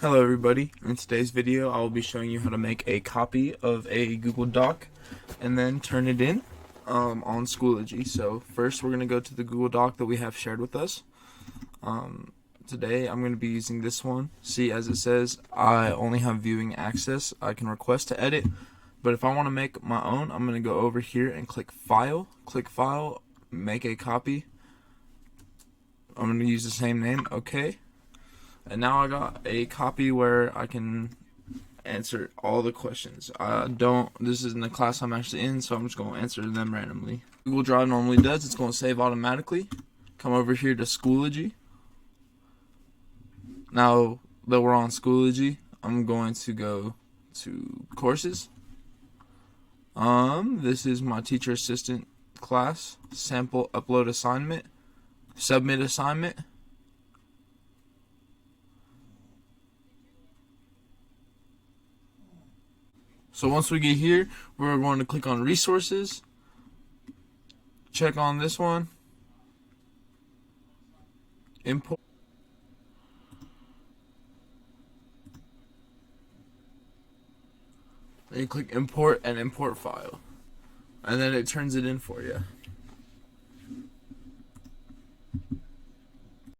Hello everybody, in today's video I will be showing you how to make a copy of a Google Doc and then turn it in on Schoology. So first we're going to go to the Google Doc that we have shared with us. Today I'm going to be using this one. See, as it says, I only have viewing access. I can request to edit, but if I want to make my own, I'm going to go over here and click File, make a copy. I'm going to use the same name, okay. And now I got a copy where I can answer all the questions. This isn't the class I'm actually in, so I'm just going to answer them randomly. Google Drive normally does, it's going to save automatically. Come over here to Schoology. Now that we're on Schoology, I'm going to go to Courses. This is my teacher assistant class, sample upload assignment, submit assignment. So once we get here, we're going to click on resources, check on this one, import, then you click import and import file, and then it turns it in for you.